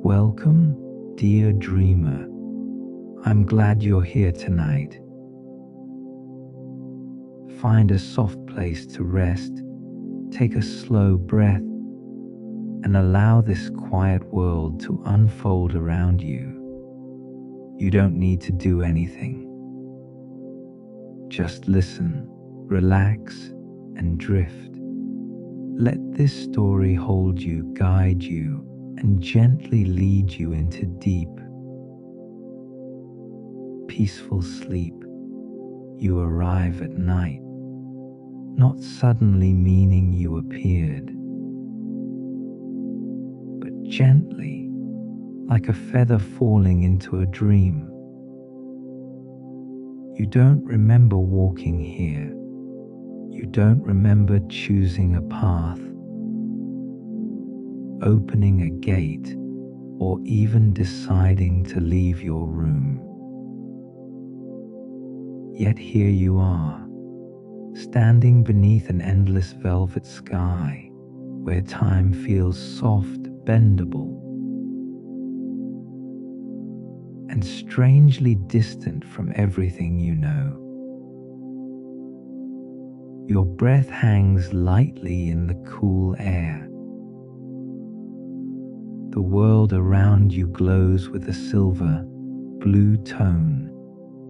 Welcome, dear dreamer. I'm glad you're here tonight. Find a soft place to rest, take a slow breath, and allow this quiet world to unfold around you. You don't need to do anything. Just listen, relax, and drift. Let this story hold you, guide you, and gently lead you into deep, peaceful sleep. You arrive at night, not suddenly meaning you appeared, but gently, like a feather falling into a dream. You don't remember walking here. You don't remember choosing a path, opening a gate, or even deciding to leave your room. Yet here you are, standing beneath an endless velvet sky, where time feels soft, bendable, and strangely distant from everything you know. Your breath hangs lightly in the cool air. The world around you glows with a silver, blue tone,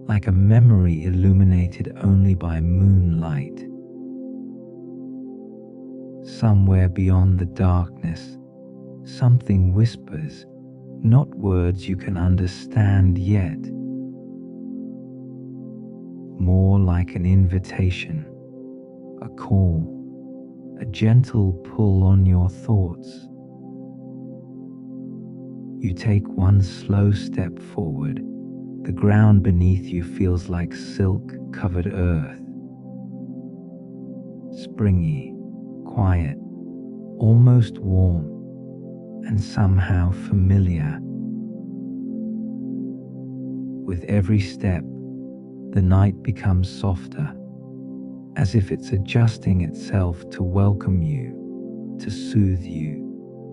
like a memory illuminated only by moonlight. Somewhere beyond the darkness, something whispers, not words you can understand yet, more like an invitation, a call, a gentle pull on your thoughts. You take one slow step forward. The ground beneath you feels like silk-covered earth. Springy, quiet, almost warm, and somehow familiar. With every step, the night becomes softer, as if it's adjusting itself to welcome you, to soothe you,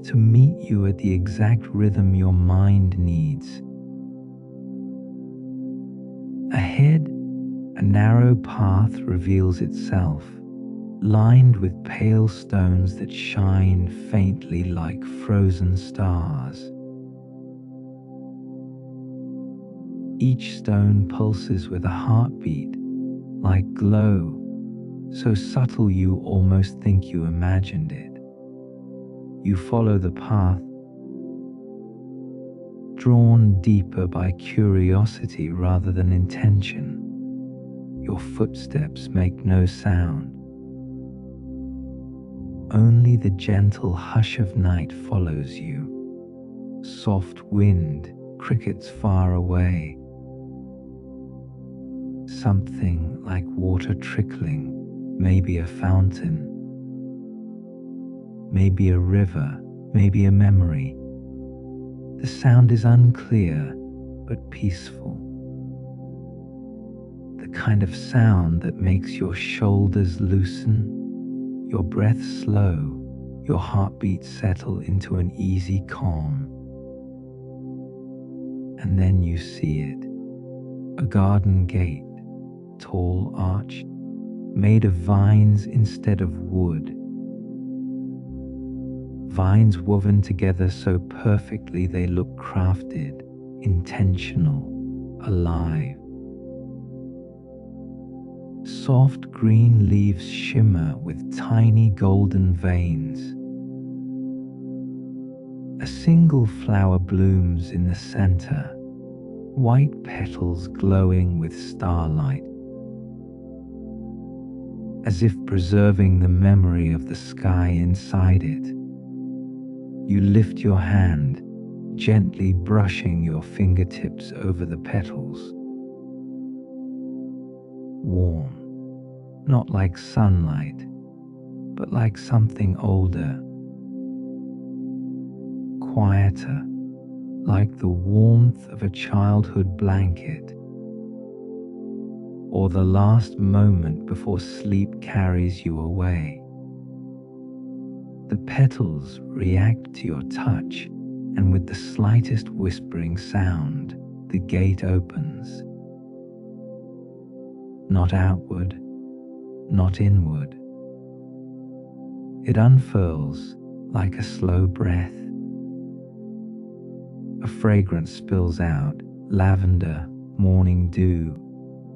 to meet you at the exact rhythm your mind needs. Ahead, a narrow path reveals itself, lined with pale stones that shine faintly like frozen stars. Each stone pulses with a heartbeat, like glow, so subtle you almost think you imagined it. You follow the path, drawn deeper by curiosity rather than intention. Your footsteps make no sound. Only the gentle hush of night follows you. Soft wind, crickets far away. Something like water trickling, maybe a fountain, maybe a river, maybe a memory. The sound is unclear, but peaceful. The kind of sound that makes your shoulders loosen, your breath slow, your heartbeat settle into an easy calm. And then you see it, a garden gate, tall arched, made of vines instead of wood. Vines woven together so perfectly they look crafted, intentional, alive. Soft green leaves shimmer with tiny golden veins. A single flower blooms in the center, white petals glowing with starlight, as if preserving the memory of the sky inside it. You lift your hand, gently brushing your fingertips over the petals. Warm, not like sunlight, but like something older. Quieter, like the warmth of a childhood blanket, or the last moment before sleep carries you away. The petals react to your touch, and with the slightest whispering sound, the gate opens. Not outward, not inward. It unfurls like a slow breath. A fragrance spills out, lavender, morning dew,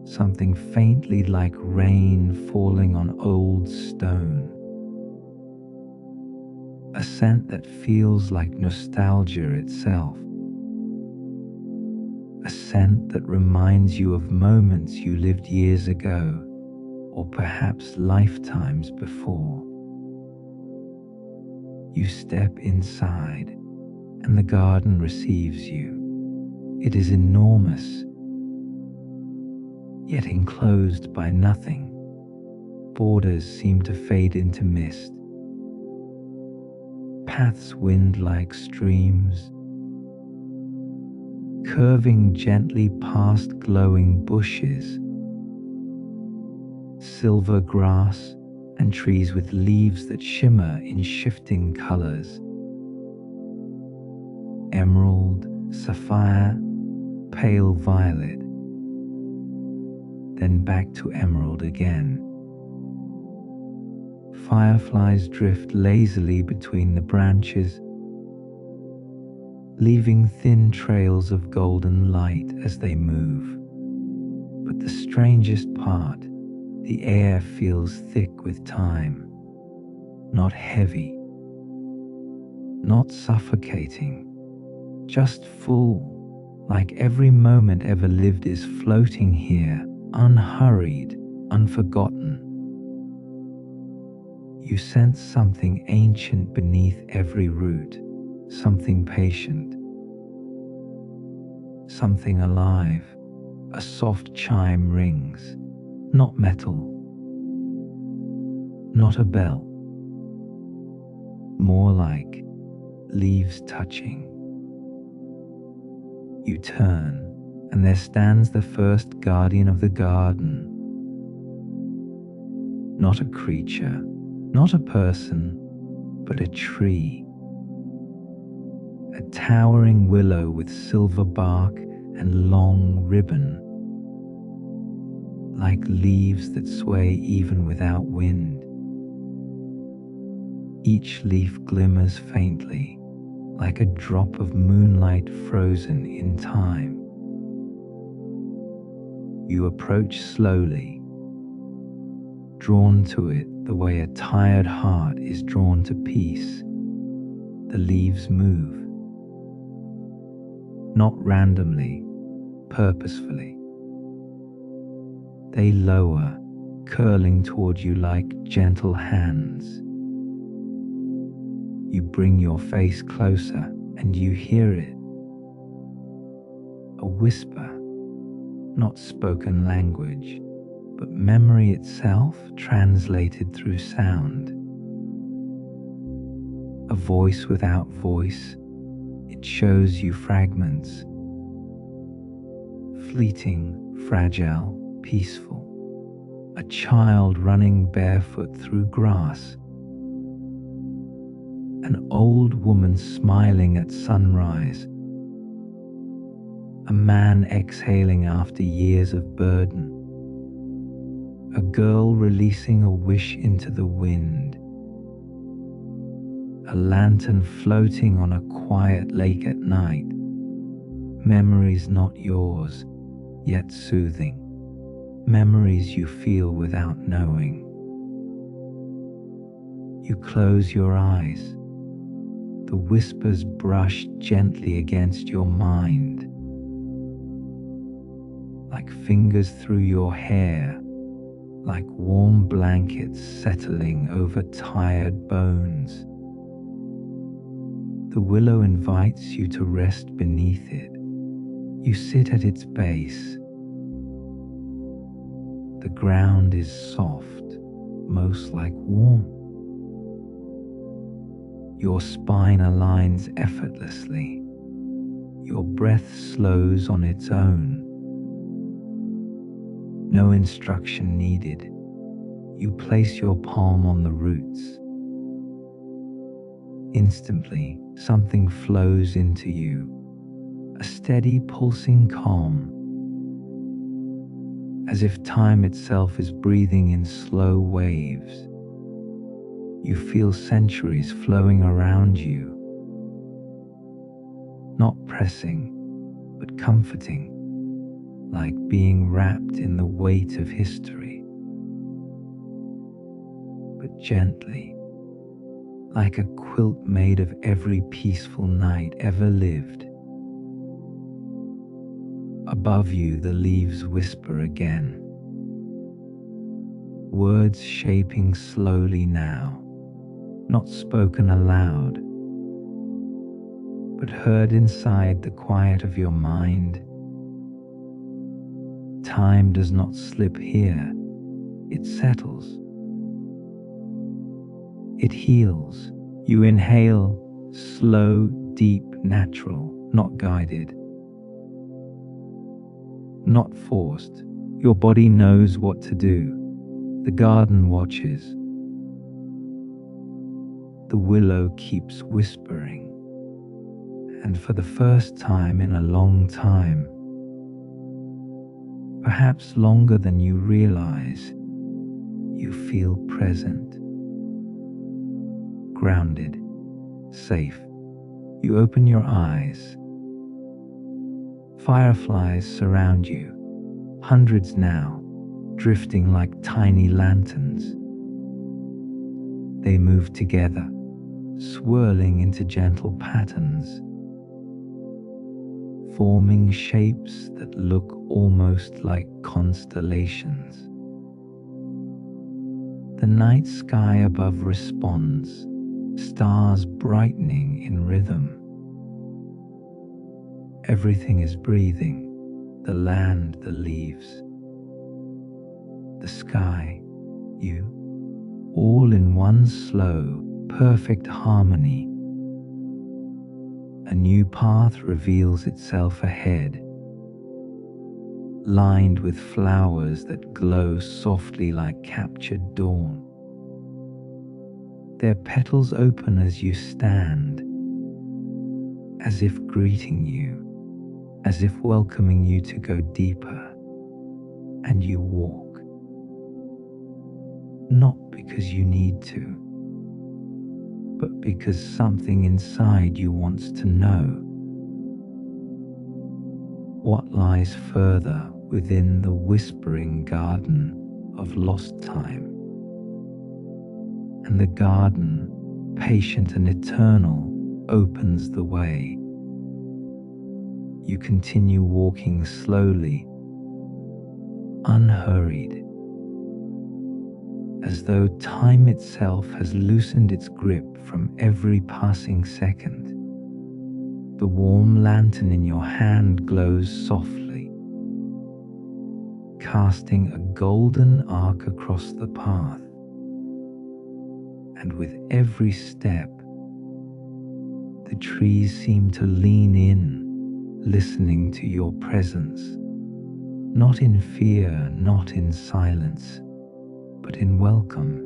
something faintly like rain falling on old stone. A scent that feels like nostalgia itself. A scent that reminds you of moments you lived years ago, or perhaps lifetimes before. You step inside, and the garden receives you. It is enormous, yet enclosed by nothing. Borders seem to fade into mist. Paths wind like streams, curving gently past glowing bushes, silver grass, and trees with leaves that shimmer in shifting colors. Emerald, sapphire, pale violet, then back to emerald again. Fireflies drift lazily between the branches, leaving thin trails of golden light as they move. But the strangest part, the air feels thick with time, not heavy, not suffocating, just full, like every moment ever lived is floating here, unhurried, unforgotten. You sense something ancient beneath every root, something patient, something alive. A soft chime rings, not metal, not a bell, more like leaves touching. You turn, and there stands the first guardian of the garden. Not a creature, not a person, but a tree. A towering willow with silver bark and long ribbon, like leaves that sway even without wind. Each leaf glimmers faintly, like a drop of moonlight frozen in time. You approach slowly, drawn to it the way a tired heart is drawn to peace. The leaves move, not randomly, purposefully. They lower, curling toward you like gentle hands. You bring your face closer and you hear it. A whisper, not spoken language, but memory itself translated through sound. A voice without voice, it shows you fragments. Fleeting, fragile, peaceful. A child running barefoot through grass. An old woman smiling at sunrise. A man exhaling after years of burden. A girl releasing a wish into the wind. A lantern floating on a quiet lake at night. Memories not yours, yet soothing. Memories you feel without knowing. You close your eyes. The whispers brush gently against your mind, like fingers through your hair, like warm blankets settling over tired bones. The willow invites you to rest beneath it. You sit at its base. The ground is soft, most like warmth. Your spine aligns effortlessly. Your breath slows on its own. No instruction needed. You place your palm on the roots. Instantly, something flows into you, a steady pulsing calm, as if time itself is breathing in slow waves. You feel centuries flowing around you, not pressing, but comforting, like being wrapped in the weight of history, but gently, like a quilt made of every peaceful night ever lived. Above you, the leaves whisper again, words shaping slowly now, not spoken aloud, but heard inside the quiet of your mind. Time does not slip here, it settles. It heals. You inhale, slow, deep, natural, not guided, not forced. Your body knows what to do. The garden watches. The willow keeps whispering. And for the first time in a long time, perhaps longer than you realize, you feel present, grounded, safe. You open your eyes. Fireflies surround you, hundreds now, drifting like tiny lanterns. They move together, swirling into gentle patterns, forming shapes that look almost like constellations. The night sky above responds, stars brightening in rhythm. Everything is breathing, the land, the leaves, the sky, you, all in one slow, perfect harmony. A new path reveals itself ahead, lined with flowers that glow softly like captured dawn. Their petals open as you stand, as if greeting you, as if welcoming you to go deeper. And you walk, not because you need to, but because something inside you wants to know what lies further within the whispering garden of lost time. And the garden, patient and eternal, opens the way. You continue walking slowly, unhurried, as though time itself has loosened its grip from every passing second. The warm lantern in your hand glows softly, casting a golden arc across the path. And with every step, the trees seem to lean in, listening to your presence, not in fear, not in silence, but in welcome.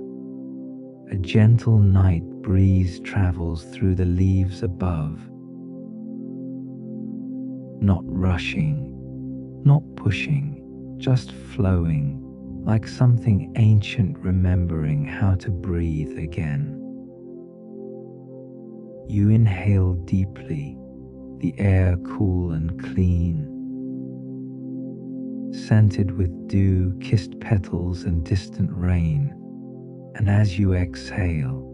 A gentle night breeze travels through the leaves above, not rushing, not pushing, just flowing, like something ancient remembering how to breathe again. You inhale deeply, the air cool and clean, scented with dew, kissed petals and distant rain. And as you exhale,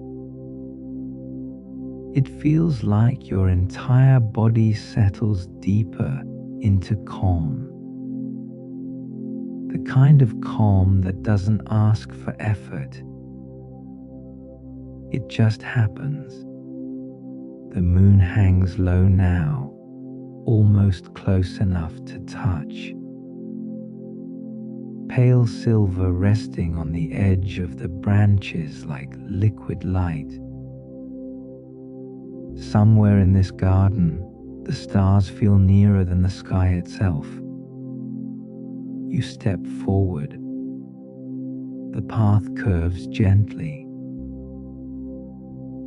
it feels like your entire body settles deeper into calm. The kind of calm that doesn't ask for effort. It just happens. The moon hangs low now, almost close enough to touch. Pale silver resting on the edge of the branches like liquid light. Somewhere in this garden, the stars feel nearer than the sky itself. You step forward. The path curves gently,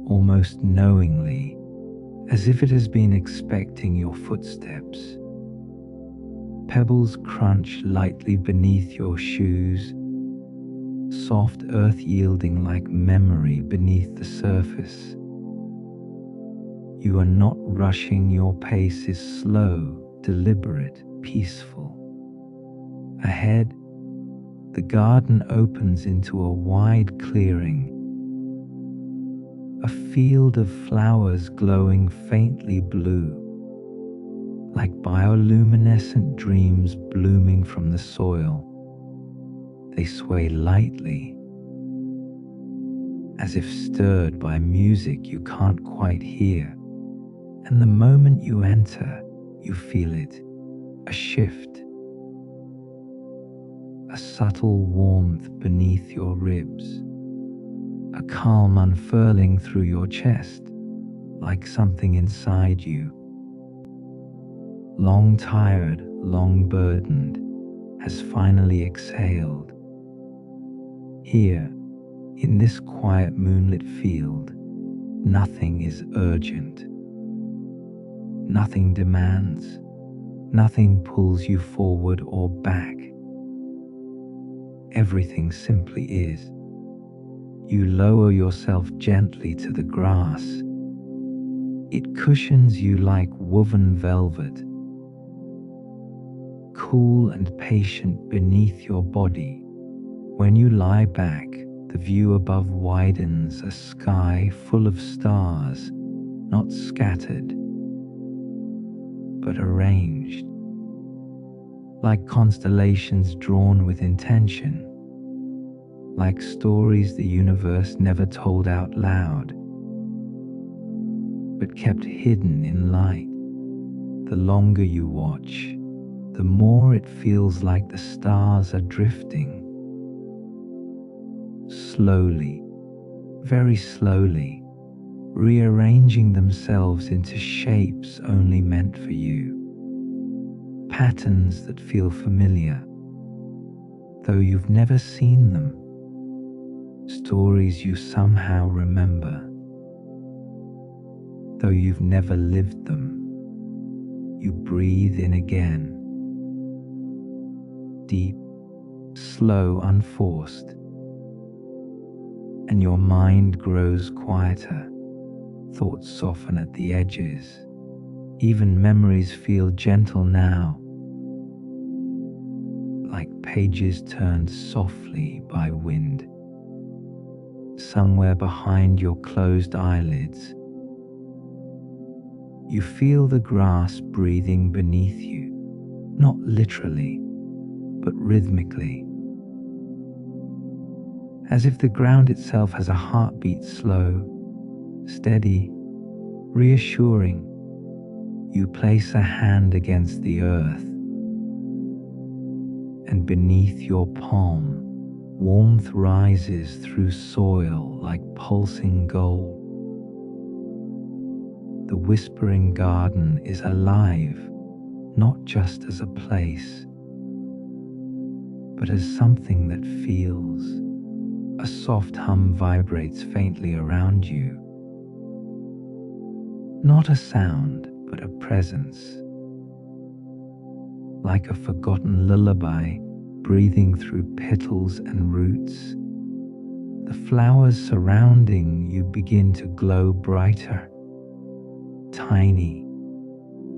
almost knowingly, as if it has been expecting your footsteps. Pebbles crunch lightly beneath your shoes, soft earth yielding like memory beneath the surface. You are not rushing, your pace is slow, deliberate, peaceful. Ahead, the garden opens into a wide clearing, a field of flowers glowing faintly blue, like bioluminescent dreams blooming from the soil. They sway lightly, as if stirred by music you can't quite hear. And the moment you enter, you feel it, a shift, a subtle warmth beneath your ribs, a calm unfurling through your chest, like something inside you, long tired, long burdened, has finally exhaled. Here, in this quiet moonlit field, nothing is urgent. Nothing demands, nothing pulls you forward or back. Everything simply is. You lower yourself gently to the grass. It cushions you like woven velvet, cool and patient beneath your body. When you lie back, the view above widens, a sky full of stars, not scattered, but arranged, like constellations drawn with intention, like stories the universe never told out loud, but kept hidden in light. The longer you watch, the more it feels like the stars are drifting, slowly, very slowly, rearranging themselves into shapes only meant for you. Patterns that feel familiar, though you've never seen them. Stories you somehow remember, though you've never lived them. You breathe in again, deep, slow, unforced, and your mind grows quieter. Thoughts soften at the edges. Even memories feel gentle now, like pages turned softly by wind. Somewhere behind your closed eyelids, you feel the grass breathing beneath you, not literally, but rhythmically, as if the ground itself has a heartbeat, slow, steady, reassuring. You place a hand against the earth, and beneath your palm, warmth rises through soil like pulsing gold. The whispering garden is alive, not just as a place, but as something that feels. A soft hum vibrates faintly around you. Not a sound, but a presence. Like a forgotten lullaby breathing through petals and roots. The flowers surrounding you begin to glow brighter. Tiny,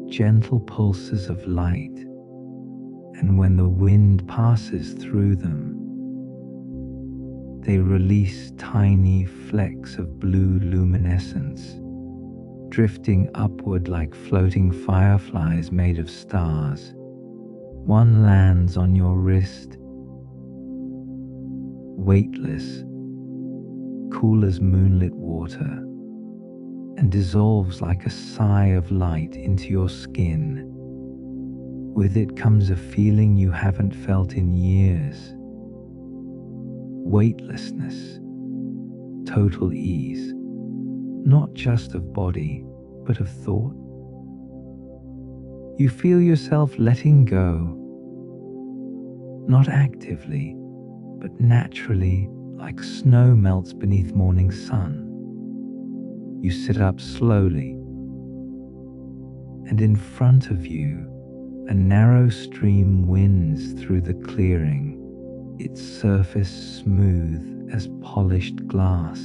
gentle pulses of light. And when the wind passes through them, they release tiny flecks of blue luminescence, drifting upward like floating fireflies made of stars. One lands on your wrist, weightless, cool as moonlit water, and dissolves like a sigh of light into your skin. With it comes a feeling you haven't felt in years. Weightlessness, total ease, not just of body, but of thought. You feel yourself letting go, not actively, but naturally, like snow melts beneath morning sun. You sit up slowly, and in front of you, a narrow stream winds through the clearing, its surface smooth as polished glass.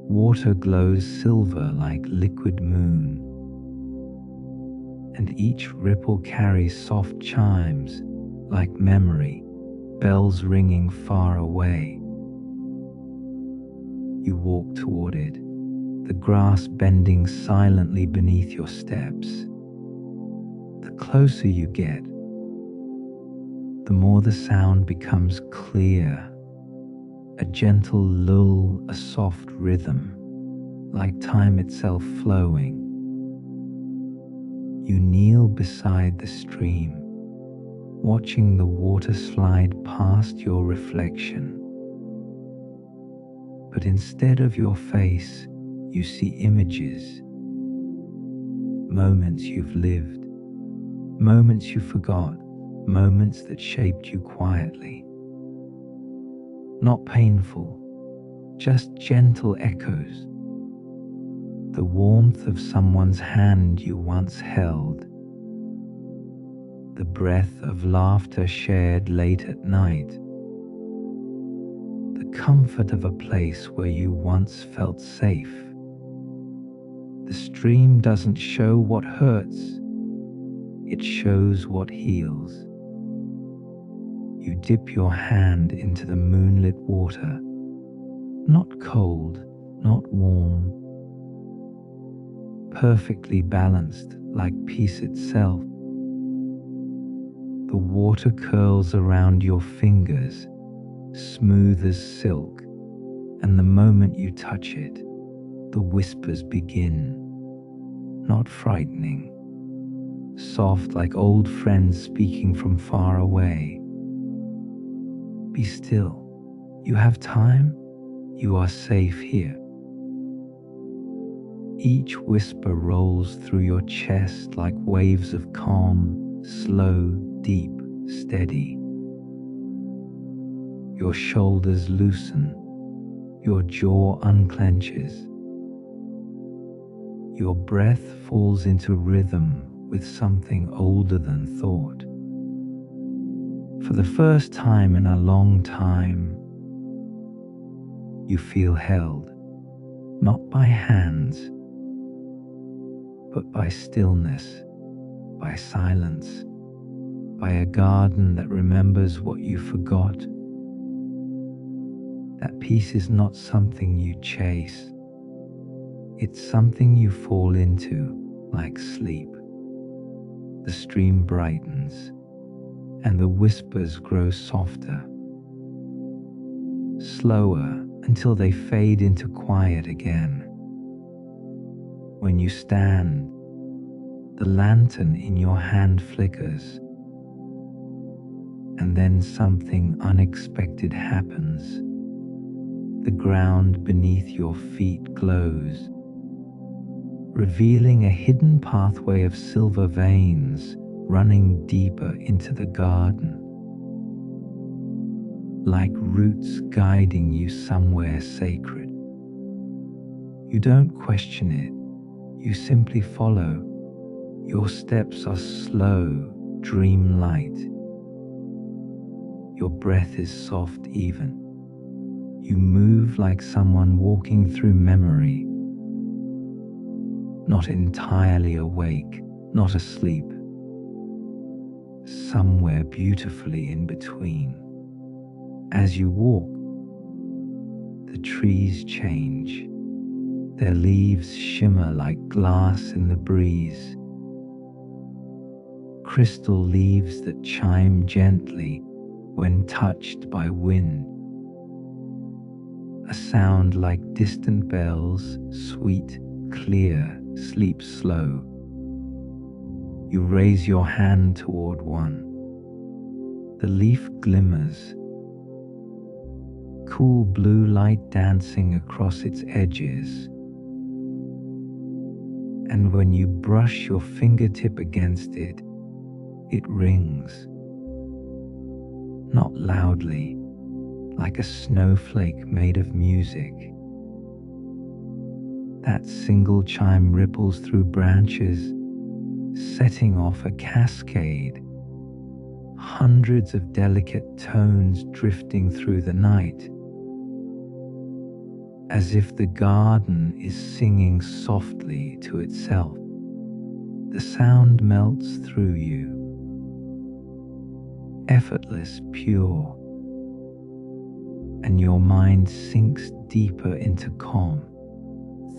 Water glows silver like liquid moon, and each ripple carries soft chimes like memory, bells ringing far away. You walk toward it, the grass bending silently beneath your steps. The closer you get, the more the sound becomes clear, a gentle lull, a soft rhythm, like time itself flowing. You kneel beside the stream, watching the water slide past your reflection. But instead of your face, you see images, moments you've lived, moments you forgot, moments that shaped you quietly. Not painful, just gentle echoes. The warmth of someone's hand you once held, the breath of laughter shared late at night, the comfort of a place where you once felt safe. The stream doesn't show what hurts, it shows what heals. You dip your hand into the moonlit water, not cold, not warm, perfectly balanced like peace itself. The water curls around your fingers, smooth as silk, and the moment you touch it, the whispers begin, not frightening, soft like old friends speaking from far away. Be still, you have time, you are safe here. Each whisper rolls through your chest like waves of calm, slow, deep, steady. Your shoulders loosen, your jaw unclenches. Your breath falls into rhythm with something older than thought. For the first time in a long time, you feel held, not by hands, but by stillness, by silence, by a garden that remembers what you forgot. That peace is not something you chase. It's something you fall into like sleep. The stream brightens, and the whispers grow softer, slower until they fade into quiet again. When you stand, the lantern in your hand flickers, and then something unexpected happens. The ground beneath your feet glows, revealing a hidden pathway of silver veins running deeper into the garden, like roots guiding you somewhere sacred. You don't question it, you simply follow. Your steps are slow, dreamlight. Your breath is soft even. You move like someone walking through memory, not entirely awake, not asleep, somewhere beautifully in between. As you walk, the trees change. Their leaves shimmer like glass in the breeze. Crystal leaves that chime gently when touched by wind. A sound like distant bells, sweet, clear, sleep slow. You raise your hand toward one. The leaf glimmers, cool blue light dancing across its edges. And when you brush your fingertip against it, it rings. Not loudly, like a snowflake made of music, That single chime ripples through branches, setting off a cascade, hundreds of delicate tones drifting through the night, as if the garden is singing softly to itself. The sound melts through you, effortless, pure, and your mind sinks deeper into calm.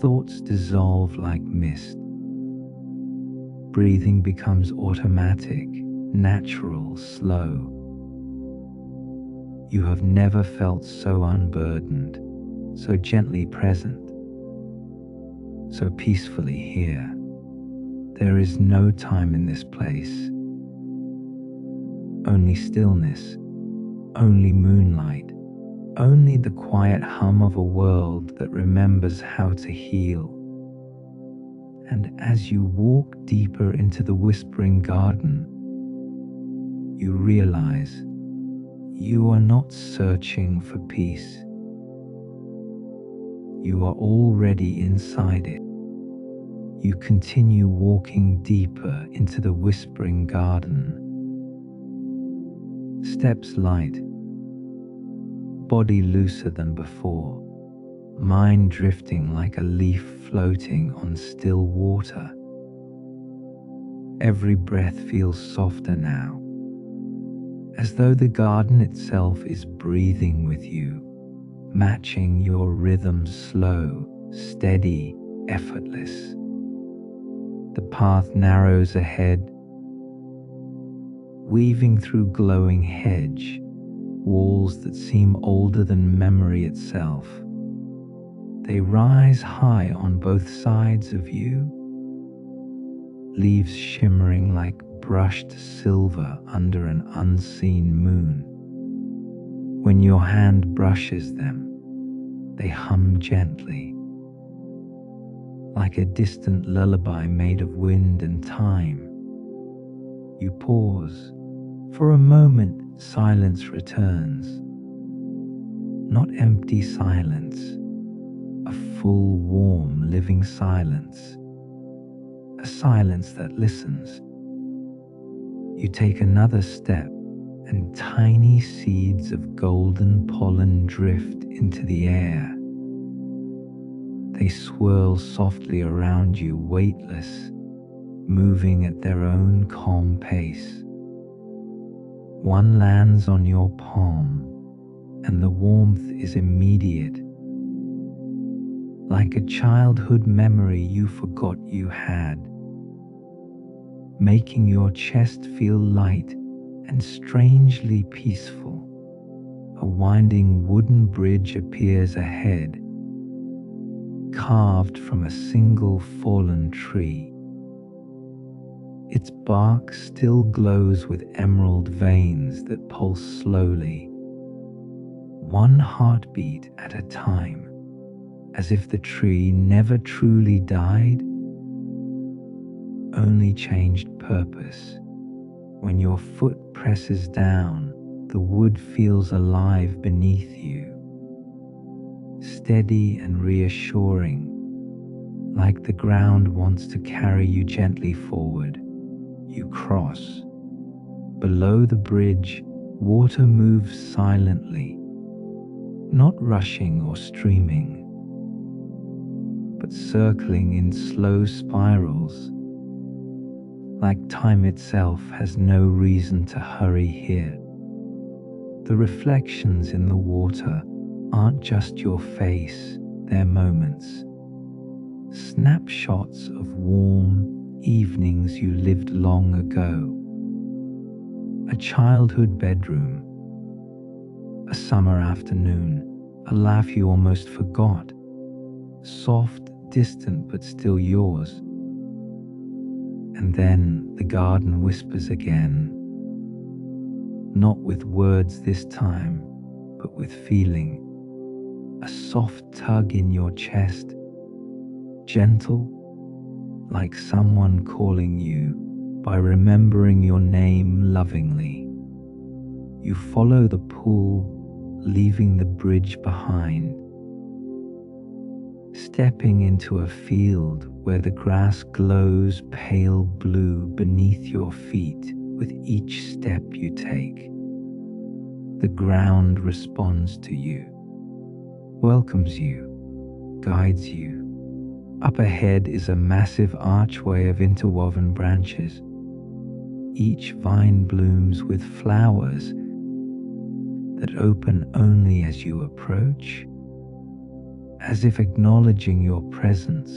Thoughts dissolve like mist. Breathing becomes automatic, natural, slow. You have never felt so unburdened, so gently present, so peacefully here. There is no time in this place. Only stillness, only moonlight, only the quiet hum of a world that remembers how to heal. And as you walk deeper into the whispering garden, you realize you are not searching for peace. You are already inside it. You continue walking deeper into the whispering garden. Steps light, body looser than before, mind drifting like a leaf floating on still water. Every breath feels softer now, as though the garden itself is breathing with you, matching your rhythm, slow, steady, effortless. The path narrows ahead, weaving through glowing hedge, walls that seem older than memory itself. They rise high on both sides of you, leaves shimmering like brushed silver under an unseen moon. When your hand brushes them, they hum gently, like a distant lullaby made of wind and time. You pause. For a moment, silence returns. Not empty silence, a full, warm, living silence. A silence that listens. You take another step, and tiny seeds of golden pollen drift into the air. They swirl softly around you, weightless, moving at their own calm pace. One lands on your palm, and the warmth is immediate, like a childhood memory you forgot you had, making your chest feel light and strangely peaceful. A winding wooden bridge appears ahead, carved from a single fallen tree. Its bark still glows with emerald veins that pulse slowly, one heartbeat at a time, as if the tree never truly died, only changed purpose. When your foot presses down, the wood feels alive beneath you, steady and reassuring, like the ground wants to carry you gently forward. You cross. Below the bridge, water moves silently, not rushing or streaming, but circling in slow spirals, like time itself has no reason to hurry here. The reflections in the water aren't just your face, they're moments, snapshots of warm evenings you lived long ago. A childhood bedroom, a summer afternoon, a laugh you almost forgot, soft, distant, but still yours. And then the garden whispers again, not with words this time, but with feeling. A soft tug in your chest, gentle, like someone calling you by remembering your name lovingly. You follow the pool, leaving the bridge behind. stepping into a field where the grass glows pale blue beneath your feet with each step you take. The ground responds to you, welcomes you, guides you. Up ahead is a massive archway of interwoven branches. Each vine blooms with flowers that open only as you approach, as if acknowledging your presence.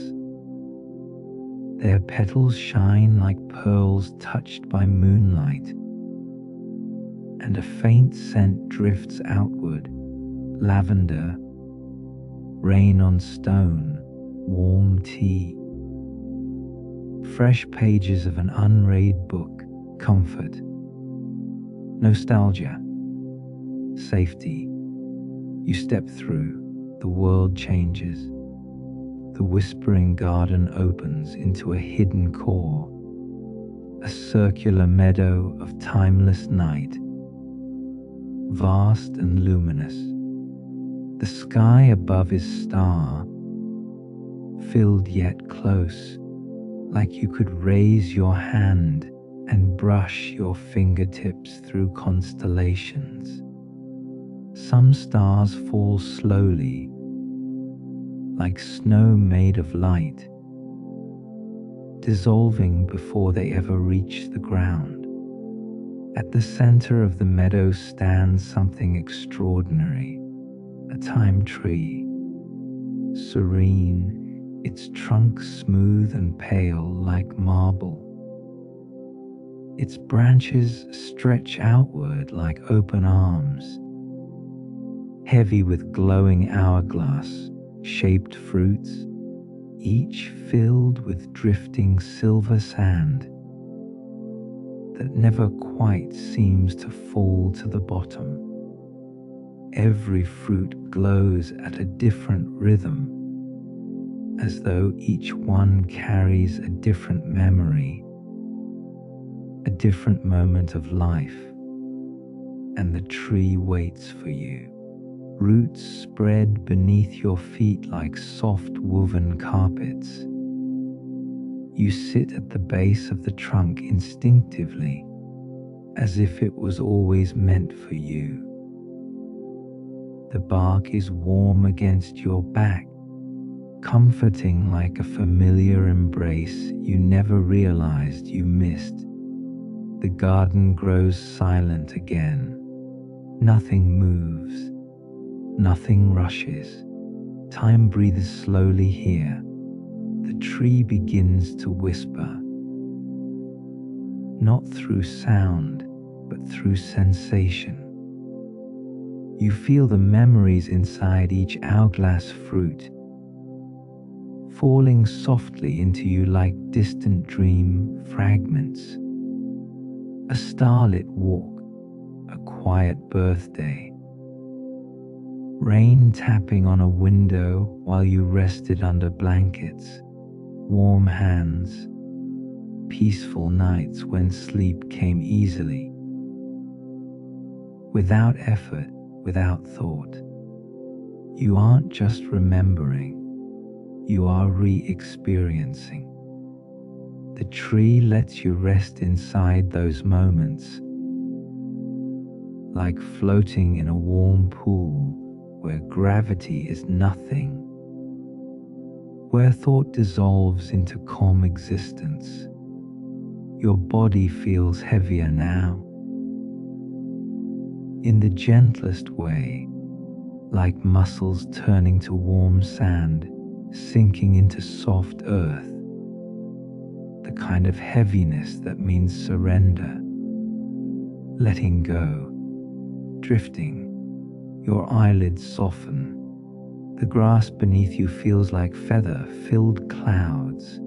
Their petals shine like pearls touched by moonlight, and a faint scent drifts outward, lavender, rain on stone, warm tea, fresh pages of an unread book, comfort, nostalgia, safety. You step through, the world changes. The whispering garden opens into a hidden core, a circular meadow of timeless night, vast and luminous. The sky above is star, filled yet close, like you could raise your hand and brush your fingertips through constellations. Some stars fall slowly, like snow made of light, dissolving before they ever reach the ground. At the center of the meadow stands something extraordinary, a time tree, serene, its trunk smooth and pale like marble. Its branches stretch outward like open arms, heavy with glowing hourglass-shaped fruits, each filled with drifting silver sand that never quite seems to fall to the bottom. Every fruit glows at a different rhythm, as though each one carries a different memory, a different moment of life, and the tree waits for you. Roots spread beneath your feet like soft woven carpets. You sit at the base of the trunk instinctively, as if it was always meant for you. The bark is warm against your back, comforting like a familiar embrace you never realized you missed. The garden grows silent again. Nothing moves. Nothing rushes. Time breathes slowly here. The tree begins to whisper, not through sound, but through sensation. You feel the memories inside each hourglass fruit, falling softly into you like distant dream fragments. A starlit walk, a quiet birthday, rain tapping on a window while you rested under blankets, warm hands, peaceful nights when sleep came easily, without effort, without thought. You aren't just remembering, you are re-experiencing. The tree lets you rest inside those moments, like floating in a warm pool where gravity is nothing, where thought dissolves into calm existence. Your body feels heavier now, in the gentlest way, like muscles turning to warm sand, sinking into soft earth, the kind of heaviness that means surrender, letting go, drifting. Your eyelids soften. The grass beneath you feels like feather-filled clouds.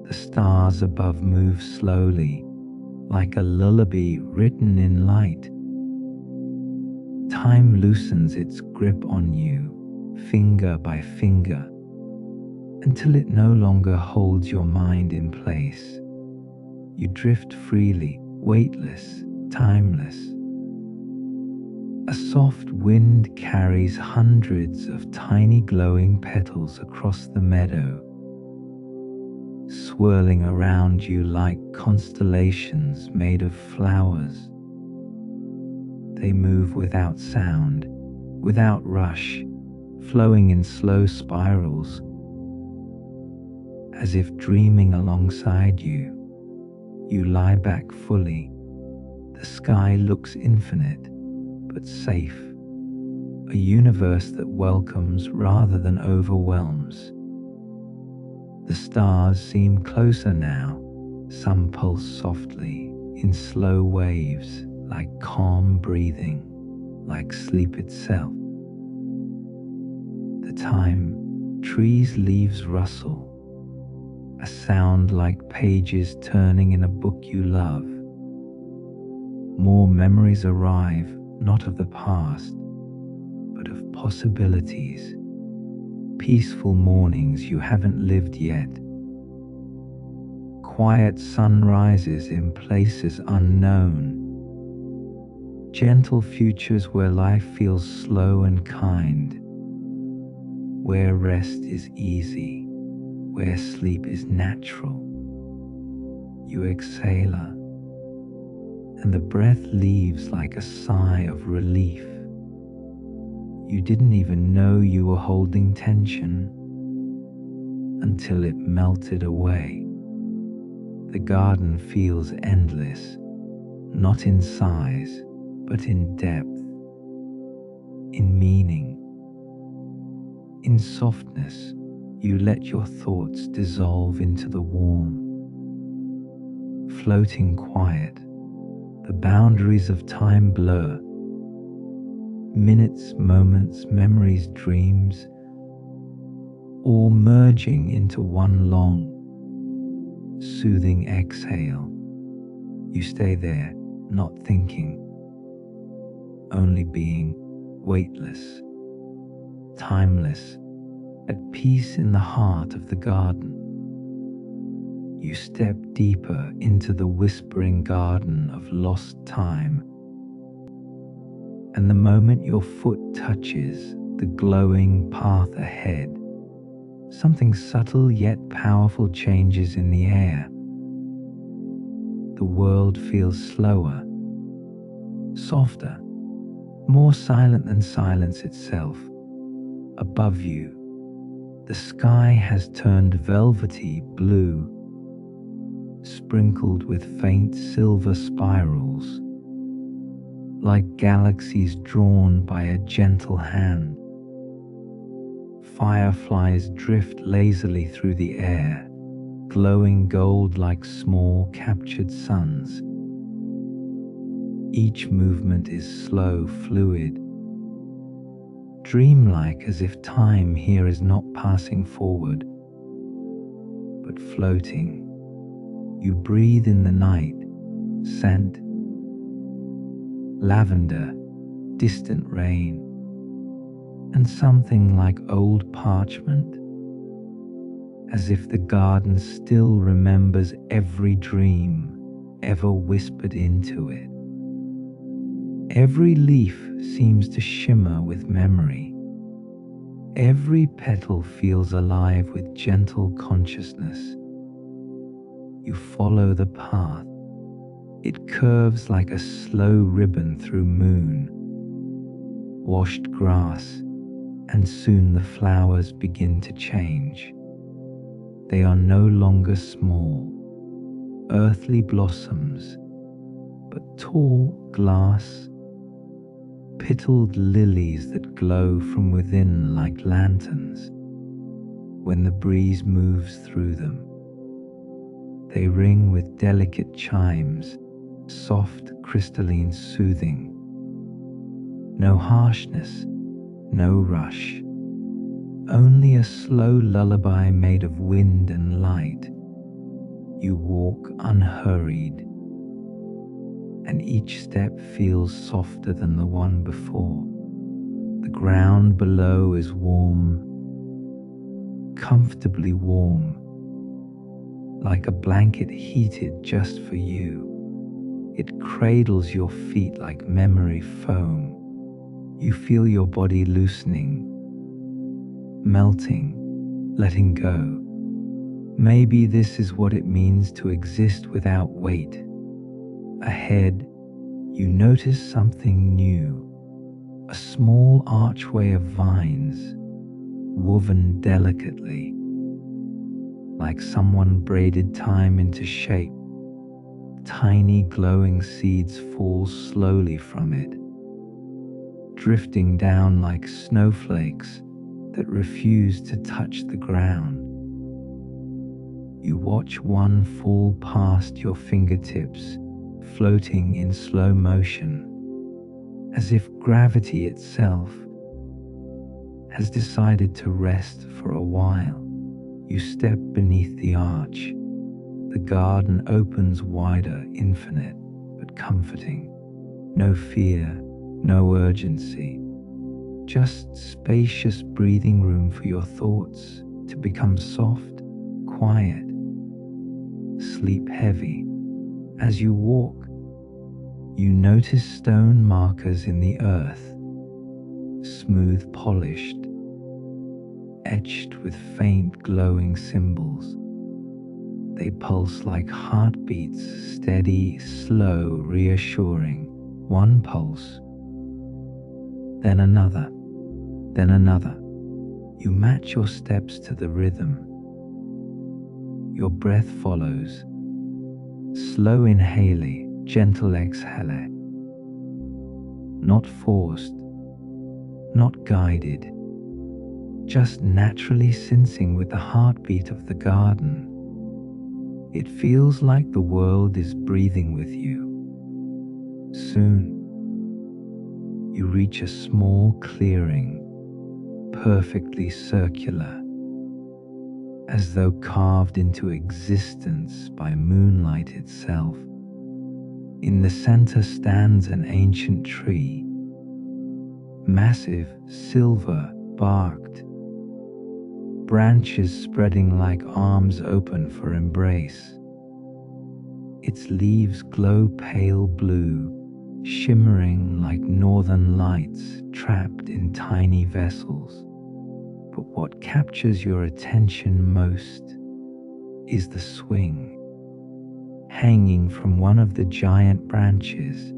The stars above move slowly, like a lullaby written in light. Time loosens its grip on you, finger by finger, until it no longer holds your mind in place. You drift freely, weightless, timeless. A soft wind carries hundreds of tiny glowing petals across the meadow, swirling around you like constellations made of flowers. They move without sound, without rush, flowing in slow spirals, as if dreaming alongside you. You lie back fully. The sky looks infinite, but safe. A universe that welcomes rather than overwhelms. The stars seem closer now. Some pulse softly in slow waves, like calm breathing, like sleep itself. The time, trees' leaves rustle, a sound like pages turning in a book you love. More memories arrive, not of the past, but of possibilities, peaceful mornings you haven't lived yet, quiet sunrises in places unknown, gentle futures where life feels slow and kind, where rest is easy, where sleep is natural. You exhale, and the breath leaves like a sigh of relief. You didn't even know you were holding tension until it melted away. The garden feels endless, not in size, but in depth, in meaning, in softness. You let your thoughts dissolve into the warm, floating quiet. The boundaries of time blur. Minutes, moments, memories, dreams, all merging into one long, soothing exhale. You stay there, not thinking, only being, weightless, timeless, at peace in the heart of the garden. You step deeper into the whispering garden of lost time, and the moment your foot touches the glowing path ahead, something subtle yet powerful changes in the air. The world feels slower, softer, more silent than silence itself. Above you, the sky has turned velvety blue, sprinkled with faint silver spirals, like galaxies drawn by a gentle hand. Fireflies drift lazily through the air, glowing gold like small captured suns. Each movement is slow, fluid, dreamlike, as if time here is not passing forward, but floating. You breathe in the night, scent, lavender, distant rain, and something like old parchment, as if the garden still remembers every dream ever whispered into it. Every leaf seems to shimmer with memory. Every petal feels alive with gentle consciousness. You follow the path. It curves like a slow ribbon through moon, washed grass, and soon the flowers begin to change. They are no longer small, earthly blossoms, but tall glass, petaled lilies that glow from within like lanterns. When the breeze moves through them, they ring with delicate chimes, soft, crystalline, soothing. No harshness, no rush, only a slow lullaby made of wind and light. You walk unhurried, and each step feels softer than the one before. The ground below is warm, comfortably warm, like a blanket heated just for you. It cradles your feet like memory foam, You feel your body loosening, melting, letting go. Maybe this is what it means to exist without weight. Ahead, you notice something new, a small archway of vines, woven delicately, like someone braided time into shape. Tiny glowing seeds fall slowly from it, drifting down like snowflakes that refuse to touch the ground. You watch one fall past your fingertips, floating in slow motion, as if gravity itself has decided to rest for a while. You step beneath the arch. The garden opens wider, infinite, but comforting. No fear, no urgency, just spacious breathing room for your thoughts to become soft, quiet, sleep heavy. As you walk, you notice stone markers in the earth, smooth polished, etched with faint glowing symbols. They pulse like heartbeats, steady, slow, reassuring. One pulse, then another, then another. You match your steps to the rhythm. Your breath follows. Slow inhale, gentle exhale. Not forced, not guided, just naturally sensing with the heartbeat of the garden. It feels like the world is breathing with you. Soon, you reach a small clearing, perfectly circular, as though carved into existence by moonlight itself. In the center stands an ancient tree, massive, silver-barked, branches spreading like arms open for embrace. Its leaves glow pale blue, shimmering like northern lights trapped in tiny vessels. But what captures your attention most is the swing. Hanging from one of the giant branches,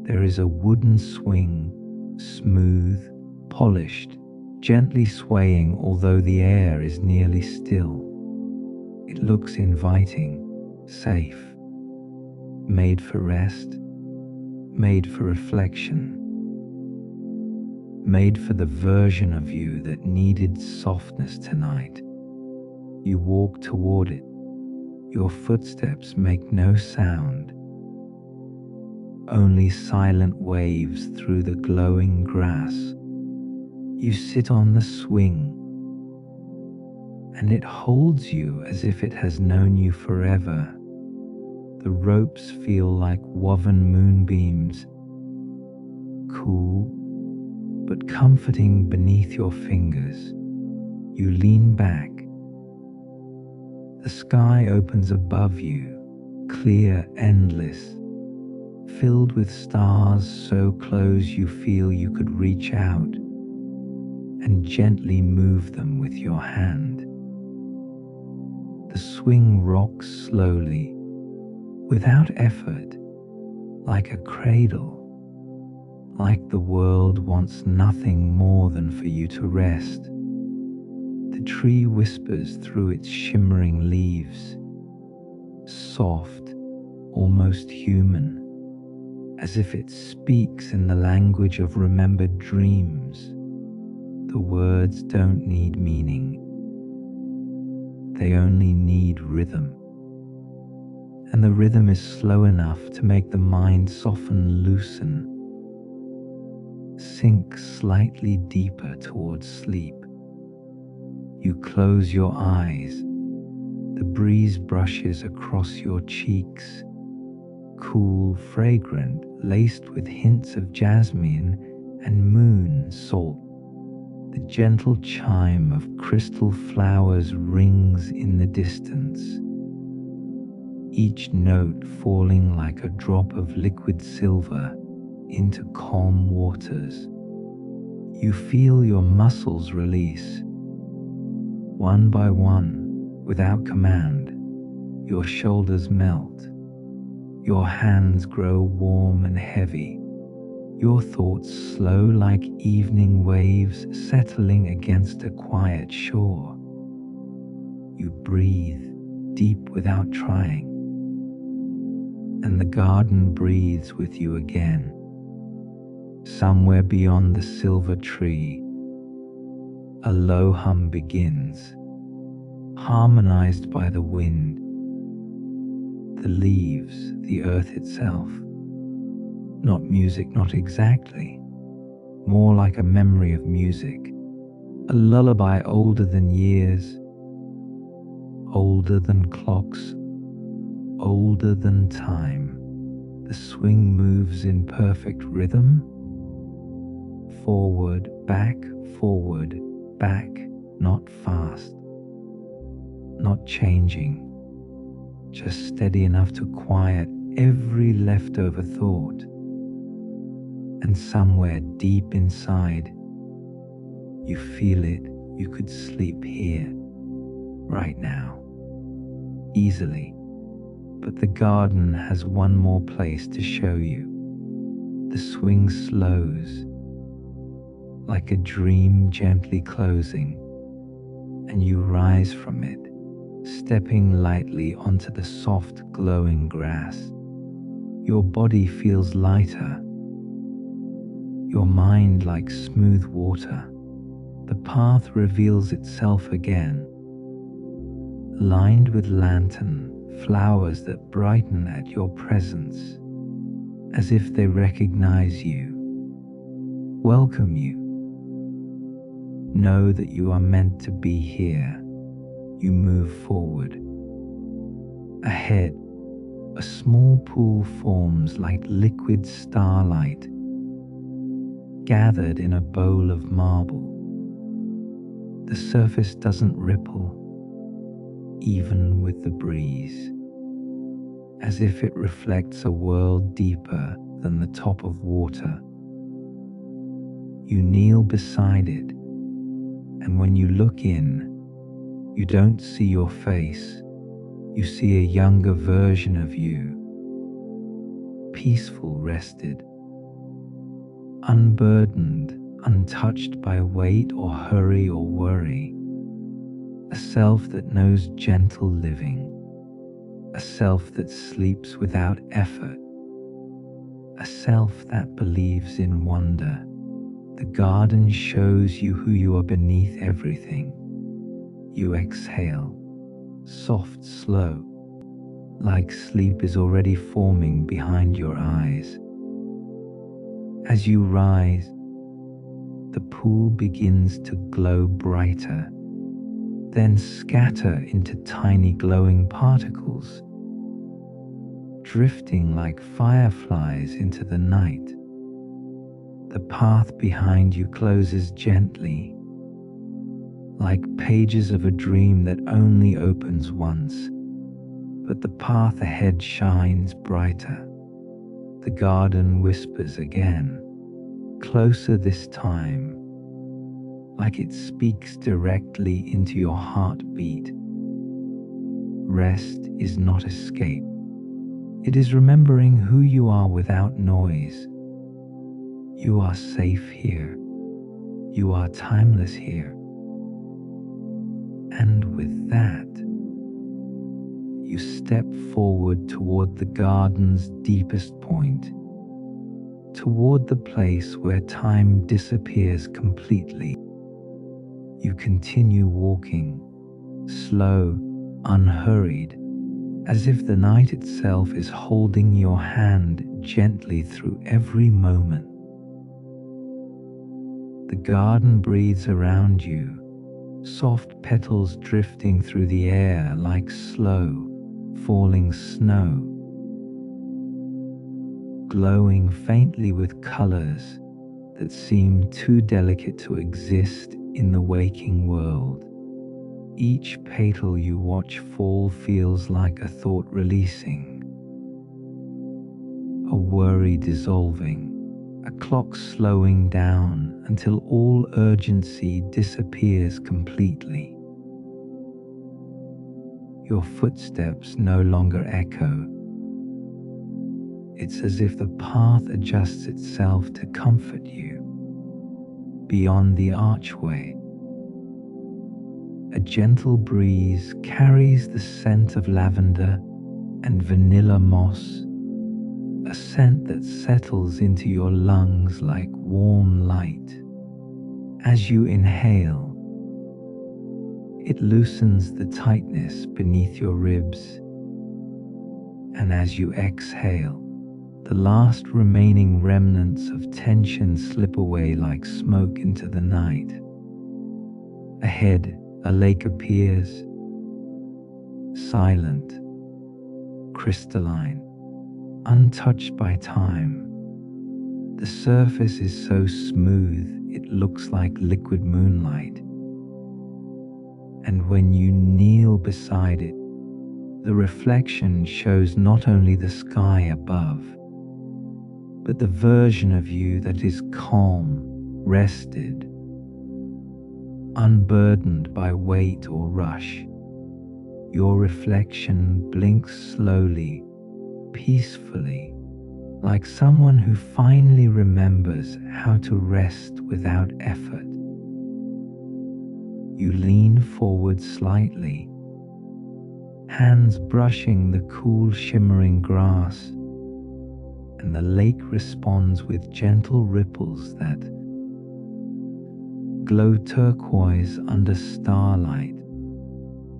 there is a wooden swing, smooth, polished, gently swaying although the air is nearly still. It looks inviting, safe, made for rest, made for reflection, made for the version of you that needed softness tonight. You walk toward it. Your footsteps make no sound, only silent waves through the glowing grass. You sit on the swing, and it holds you as if it has known you forever. The ropes feel like woven moonbeams, cool but comforting beneath your fingers. You lean back. The sky opens above you, clear, endless, filled with stars so close you feel you could reach out and gently move them with your hand. The swing rocks slowly, without effort, like a cradle, like the world wants nothing more than for you to rest. The tree whispers through its shimmering leaves, soft, almost human, as if it speaks in the language of remembered dreams. The words don't need meaning. They only need rhythm. And the rhythm is slow enough to make the mind soften, loosen, sink slightly deeper towards sleep. You close your eyes. The breeze brushes across your cheeks, cool, fragrant, laced with hints of jasmine and moon salt. The gentle chime of crystal flowers rings in the distance, each note falling like a drop of liquid silver into calm waters. You feel your muscles release, one by one, without command. Your shoulders melt. Your hands grow warm and heavy. Your thoughts slow like evening waves settling against a quiet shore. You breathe deep without trying, and the garden breathes with you again. Somewhere beyond the silver tree, a low hum begins, harmonized by the wind, the leaves, the earth itself. Not music, not exactly, more like a memory of music, a lullaby older than years, older than clocks, older than time. The swing moves in perfect rhythm, forward, back, not fast, not changing, just steady enough to quiet every leftover thought. And somewhere deep inside, you feel it, you could sleep here, right now, easily. But the garden has one more place to show you. The swing slows, like a dream gently closing, and you rise from it, stepping lightly onto the soft, glowing grass. Your body feels lighter, your mind like smooth water. The path reveals itself again, lined with lantern, flowers that brighten at your presence, as if they recognize you, welcome you. Know that you are meant to be here. You move forward. Ahead, a small pool forms like liquid starlight, gathered in a bowl of marble. The surface doesn't ripple, even with the breeze, as if it reflects a world deeper than the top of water. You kneel beside it, and when you look in, you don't see your face. You see a younger version of you, peaceful, rested, unburdened, untouched by weight or hurry or worry. A self that knows gentle living, a self that sleeps without effort, a self that believes in wonder. The garden shows you who you are beneath everything. You exhale, soft, slow, like sleep is already forming behind your eyes. As you rise, the pool begins to glow brighter, then scatter into tiny glowing particles, drifting like fireflies into the night. The path behind you closes gently, like pages of a dream that only opens once. But the path ahead shines brighter. The garden whispers again, closer this time, like it speaks directly into your heartbeat. Rest is not escape. It is remembering who you are without noise. You are safe here. You are timeless here. And with that, you step forward toward the garden's deepest point, toward the place where time disappears completely. You continue walking, slow, unhurried, as if the night itself is holding your hand gently through every moment. The garden breathes around you, soft petals drifting through the air like slow, falling snow, glowing faintly with colors that seem too delicate to exist in the waking world. Each petal you watch fall feels like a thought releasing, a worry dissolving, a clock slowing down until all urgency disappears completely. Your footsteps no longer echo. It's as if the path adjusts itself to comfort you. Beyond the archway, a gentle breeze carries the scent of lavender and vanilla moss, a scent that settles into your lungs like warm light. As you inhale, it loosens the tightness beneath your ribs, and as you exhale, the last remaining remnants of tension slip away like smoke into the night. Ahead, a lake appears, silent, crystalline, untouched by time. The surface is so smooth it looks like liquid moonlight. And when you kneel beside it, the reflection shows not only the sky above, but the version of you that is calm, rested, unburdened by weight or rush. Your reflection blinks slowly, peacefully, like someone who finally remembers how to rest without effort. You lean forward slightly, hands brushing the cool shimmering grass, and the lake responds with gentle ripples that glow turquoise under starlight.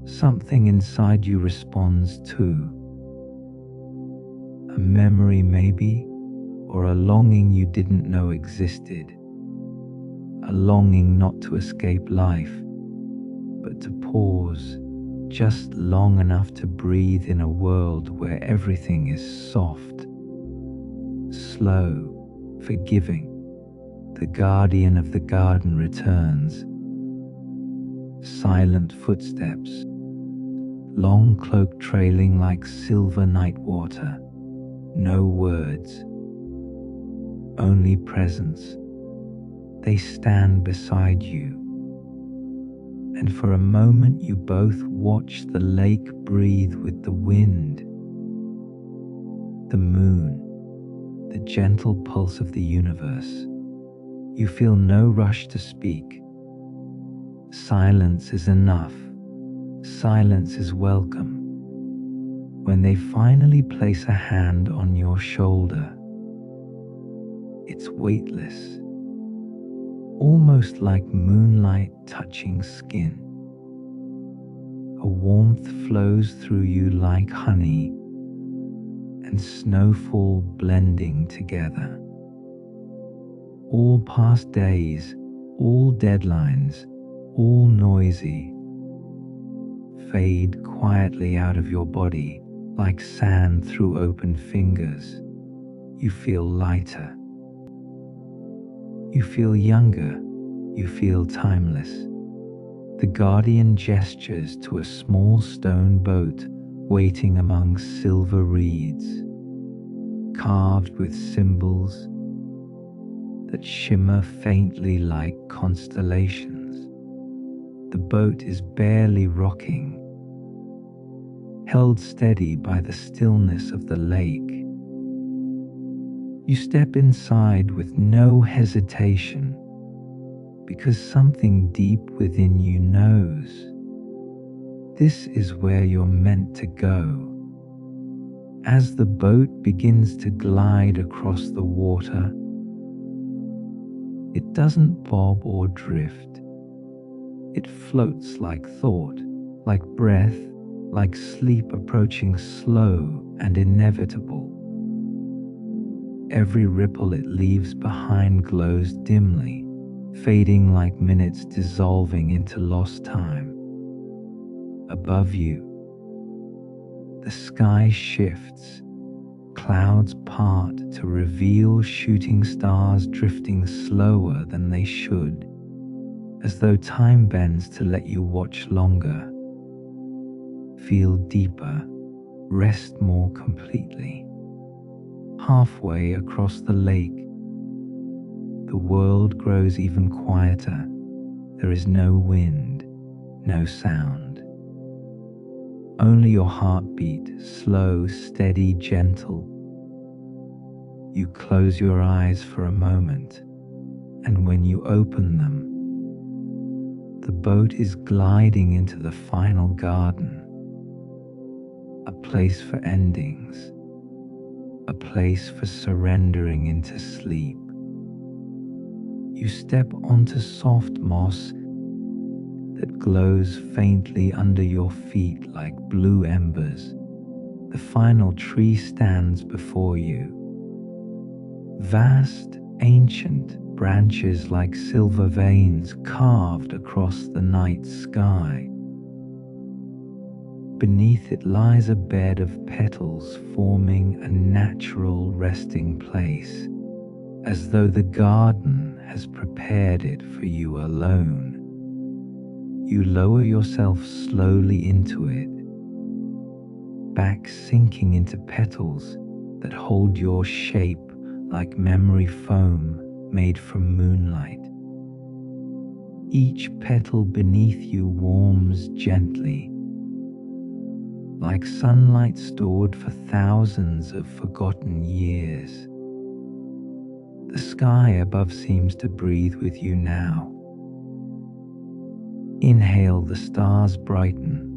Something inside you responds too. A memory maybe, or a longing you didn't know existed. A longing not to escape life, but to pause just long enough to breathe in a world where everything is soft, slow, forgiving. The guardian of the garden returns. Silent footsteps, long cloak trailing like silver night water. No words, only presence. They stand beside you, and for a moment you both watch the lake breathe with the wind, the moon, the gentle pulse of the universe. You feel no rush to speak. Silence is enough. Silence is welcome. When they finally place a hand on your shoulder, it's weightless, almost like moonlight touching skin. A warmth flows through you like honey and snowfall blending together. All past days, all deadlines, all noisy, fade quietly out of your body like sand through open fingers. You feel lighter. You feel younger. You feel timeless. The guardian gestures to a small stone boat waiting among silver reeds, carved with symbols that shimmer faintly like constellations. The boat is barely rocking, held steady by the stillness of the lake. You step inside with no hesitation, because something deep within you knows this is where you're meant to go. As the boat begins to glide across the water, it doesn't bob or drift. It floats like thought, like breath, like sleep approaching slow and inevitable. Every ripple it leaves behind glows dimly, fading like minutes dissolving into lost time. Above you, the sky shifts, clouds part to reveal shooting stars drifting slower than they should, as though time bends to let you watch longer, feel deeper, rest more completely. Halfway across the lake, the world grows even quieter. There is no wind, no sound. Only your heartbeat, slow, steady, gentle. You close your eyes for a moment, and when you open them, the boat is gliding into the final garden, a place for endings, a place for surrendering into sleep. You step onto soft moss that glows faintly under your feet like blue embers. The final tree stands before you. Vast, ancient branches like silver veins carved across the night sky. Beneath it lies a bed of petals forming a natural resting place, as though the garden has prepared it for you alone. You lower yourself slowly into it, back sinking into petals that hold your shape like memory foam made from moonlight. Each petal beneath you warms gently, like sunlight stored for thousands of forgotten years. The sky above seems to breathe with you now. Inhale, the stars brighten.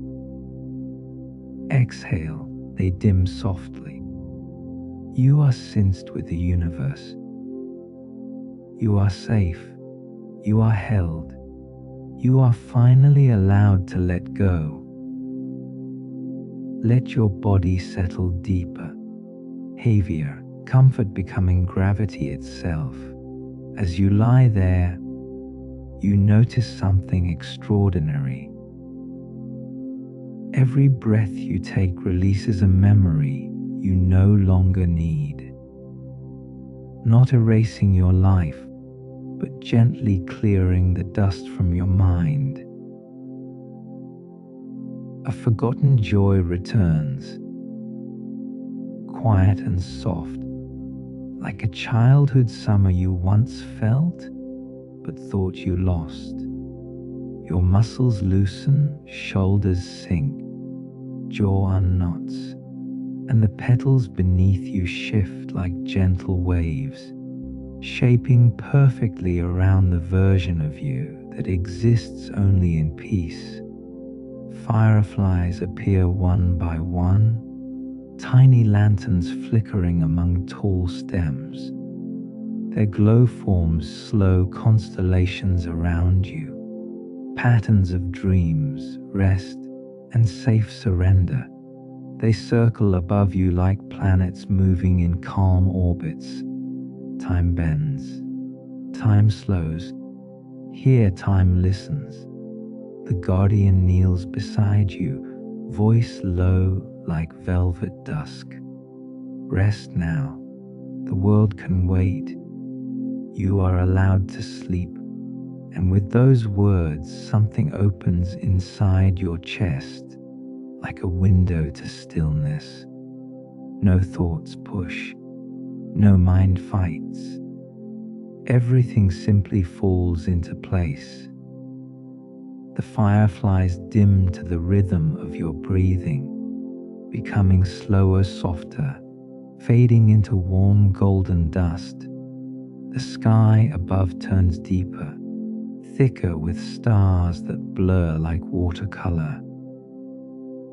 Exhale, they dim softly. You are synced with the universe. You are safe. You are held. You are finally allowed to let go. Let your body settle deeper, heavier, comfort becoming gravity itself. As you lie there, you notice something extraordinary. Every breath you take releases a memory you no longer need. Not erasing your life, but gently clearing the dust from your mind. A forgotten joy returns, quiet and soft, like a childhood summer you once felt but thought you lost. Your muscles loosen, shoulders sink, jaw unknots, and the petals beneath you shift like gentle waves, shaping perfectly around the version of you that exists only in peace. Fireflies appear one by one, tiny lanterns flickering among tall stems. Their glow forms slow constellations around you, patterns of dreams, rest, and safe surrender. They circle above you like planets moving in calm orbits. Time bends, time slows. Here time listens. The guardian kneels beside you, voice low like velvet dusk. Rest now. The world can wait. You are allowed to sleep. And with those words, something opens inside your chest, like a window to stillness. No thoughts push, no mind fights. Everything simply falls into place. The fireflies dim to the rhythm of your breathing, becoming slower, softer, fading into warm golden dust. The sky above turns deeper, thicker with stars that blur like watercolor.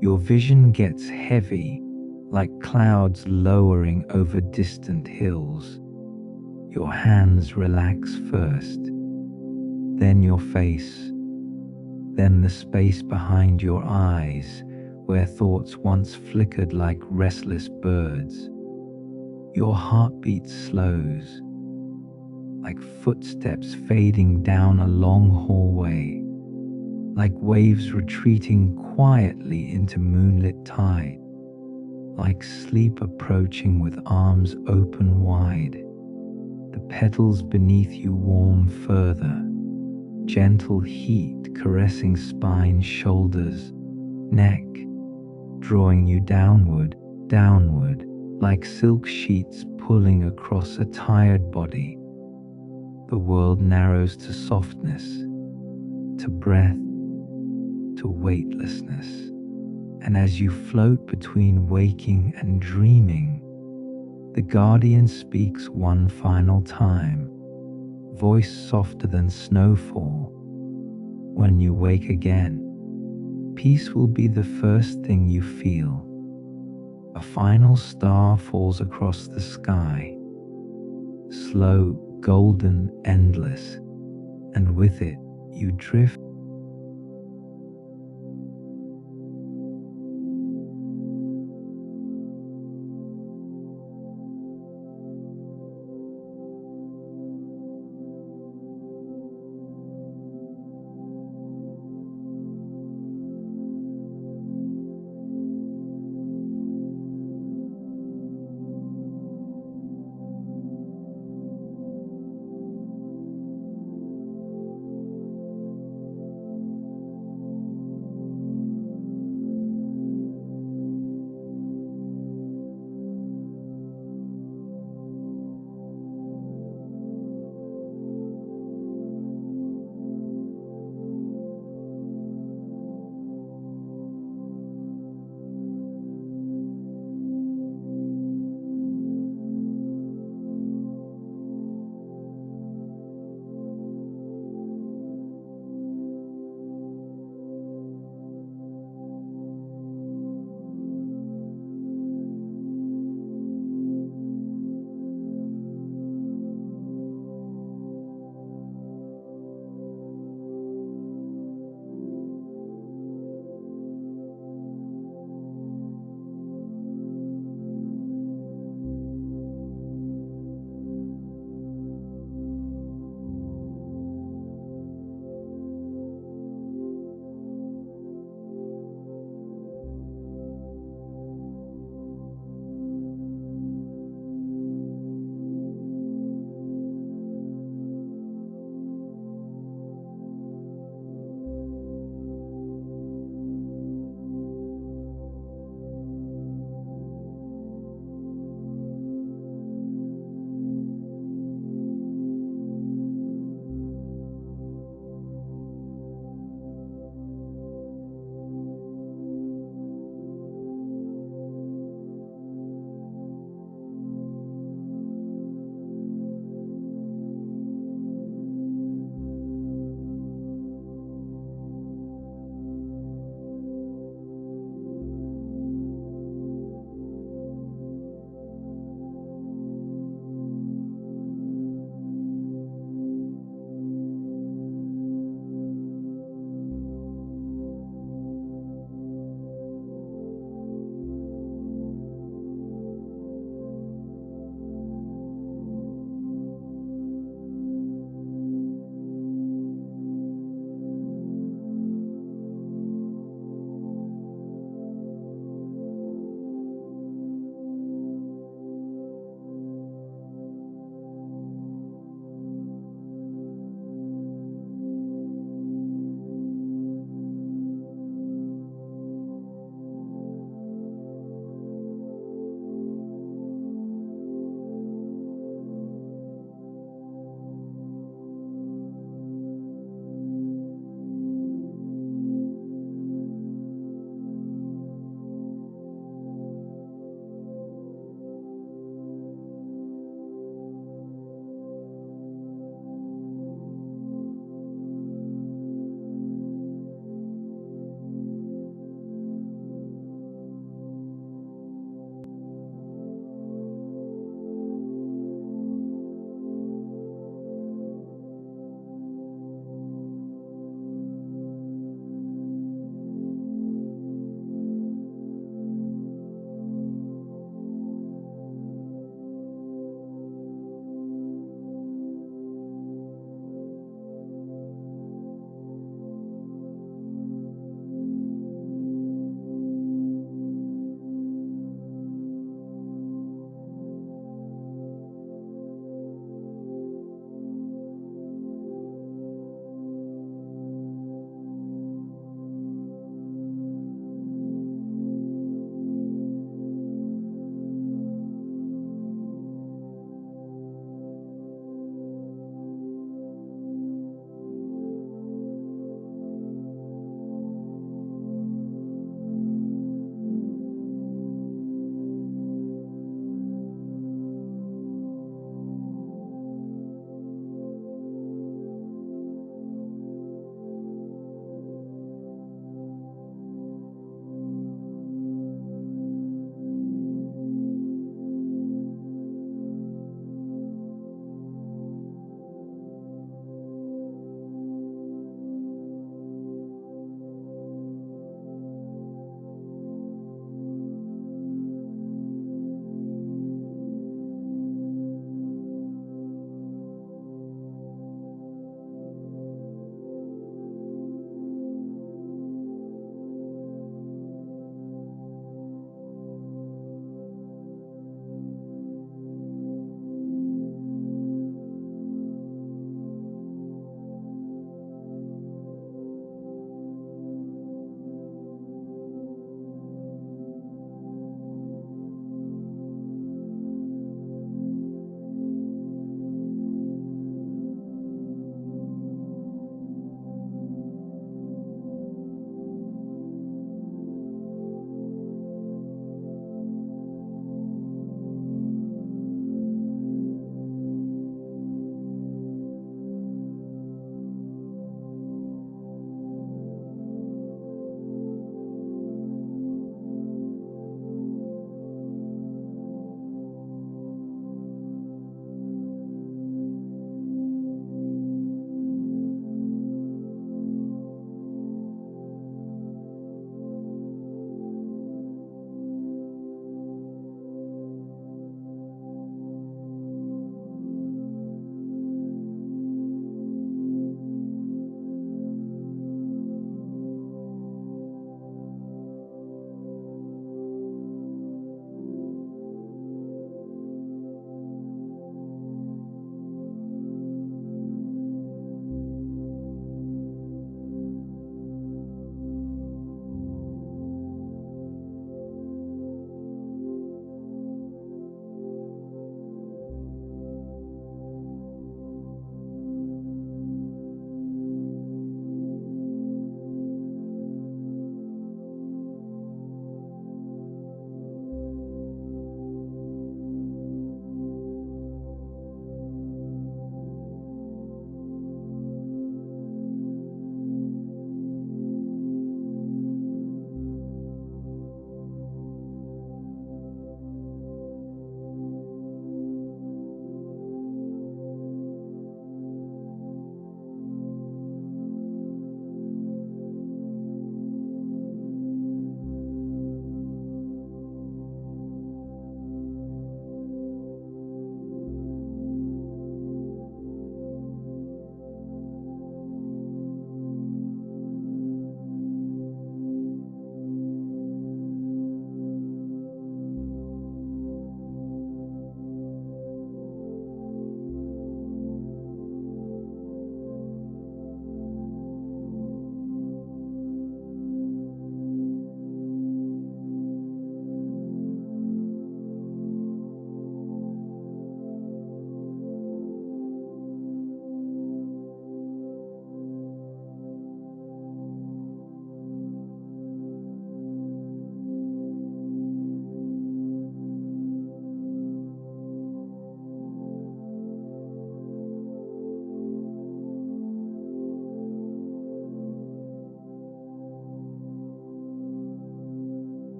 Your vision gets heavy, like clouds lowering over distant hills. Your hands relax first, then your face, then the space behind your eyes where thoughts once flickered like restless birds. Your heartbeat slows, like footsteps fading down a long hallway, like waves retreating quietly into moonlit tide, like sleep approaching with arms open wide. The petals beneath you warm further, gentle heat caressing spine, shoulders, neck, drawing you downward, downward, like silk sheets pulling across a tired body. The the world narrows to softness, to breath, to weightlessness. And as you float between waking and dreaming, the guardian speaks one final time, voice softer than snowfall. When you wake again, peace will be the first thing you feel. A final star falls across the sky, slow, golden, endless, and with it you drift